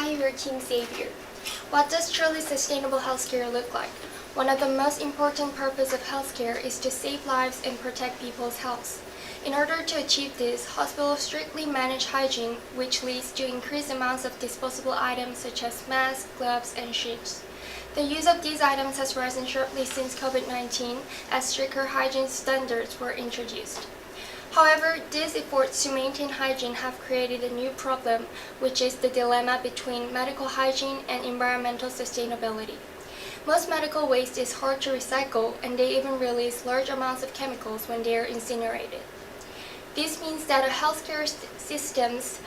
Hi, your King Savior. What does truly sustainable healthcare look like? One of the most important purposes of healthcare is to save lives and protect people's health. In order to achieve this, hospitals strictly manage hygiene, which leads to increased amounts of disposable items such as masks, gloves, and sheets. The use of these items has risen sharply since COVID-19 as stricter hygiene standards were introduced. However, these efforts to maintain hygiene have created a new problem, which is the dilemma between medical hygiene and environmental sustainability. Most medical waste is hard to recycle, and they even release large amounts of chemicals when they are incinerated. This means that healthcare systems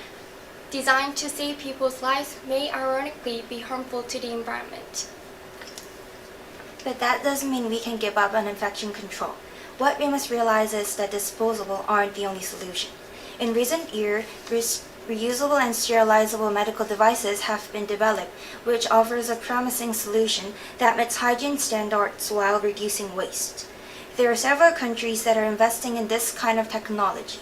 designed to save people's lives may ironically be harmful to the environment. But that doesn't mean we can give up on infection control. What we must realize is that disposable aren't the only solution. In recent years, reusable and sterilizable medical devices have been developed, which offers a promising solution that meets hygiene standards while reducing waste. There are several countries that are investing in this kind of technology.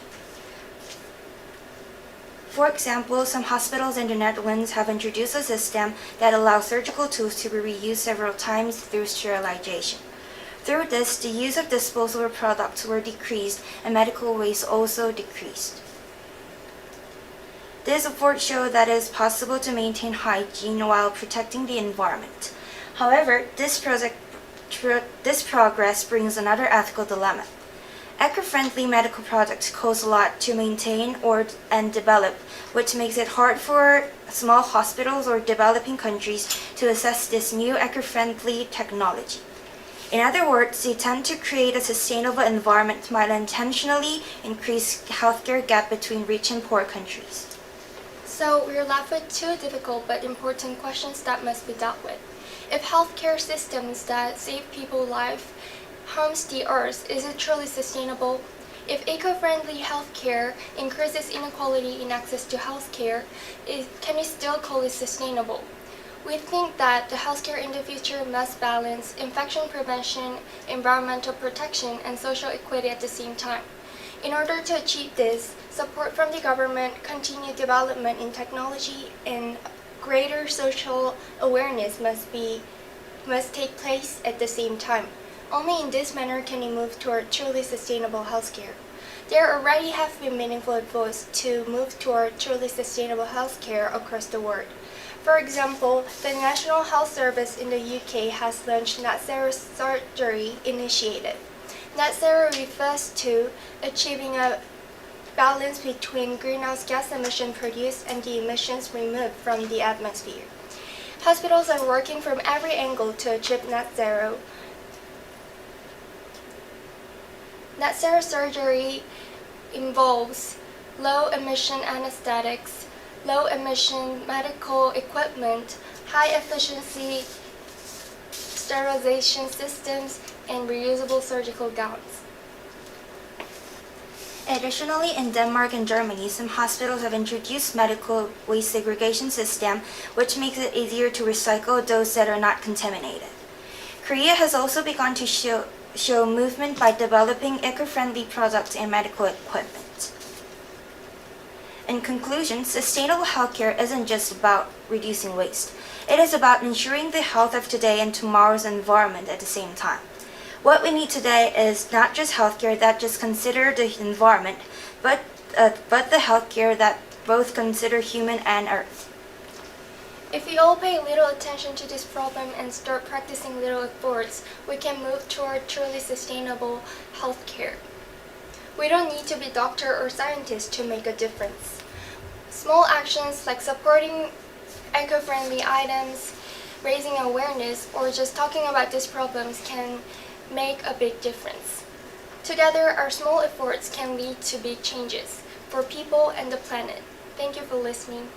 For example, some hospitals in the Netherlands have introduced a system that allows surgical tools to be reused several times through sterilization. Through this, the use of disposable products were decreased and medical waste also decreased. This report showed that it is possible to maintain hygiene while protecting the environment. However, this progress brings another ethical dilemma. Eco-friendly medical products cost a lot to maintain and develop, which makes it hard for small hospitals or developing countries to access this new eco-friendly technology. In other words, the attempt to create a sustainable environment might unintentionally increase the healthcare gap between rich and poor countries. So we're left with two difficult but important questions that must be dealt with. If healthcare systems that save people's lives harms the earth, is it truly sustainable? If eco-friendly healthcare increases inequality in access to healthcare, can we still call it sustainable? We think that the healthcare in the future must balance infection prevention, environmental protection, and social equity at the same time. In order to achieve this, support from the government, continued development in technology, and greater social awareness must take place at the same time. Only in this manner can we move toward truly sustainable healthcare. There already have been meaningful efforts to move toward truly sustainable healthcare across the world. For example, the National Health Service in the UK has launched Net Zero Surgery Initiative. Net Zero refers to achieving a balance between greenhouse gas emission produced and the emissions removed from the atmosphere. Hospitals are working from every angle to achieve net zero. Net zero surgery involves low-emission anesthetics, low-emission medical equipment, high-efficiency sterilization systems, and reusable surgical gowns. Additionally, in Denmark and Germany, some hospitals have introduced medical waste segregation system, which makes it easier to recycle those that are not contaminated. Korea has also begun to show movement by developing eco-friendly products and medical equipment. In conclusion, sustainable healthcare isn't just about reducing waste. It is about ensuring the health of today and tomorrow's environment at the same time. What we need today is not just healthcare that just considers the environment, but the healthcare that both consider human and earth. If we all pay little attention to this problem and start practicing little efforts, we can move toward truly sustainable healthcare. We don't need to be a doctor or scientist to make a difference. Small actions like supporting eco-friendly items, raising awareness, or just talking about these problems can make a big difference. Together, our small efforts can lead to big changes for people and the planet. Thank you for listening.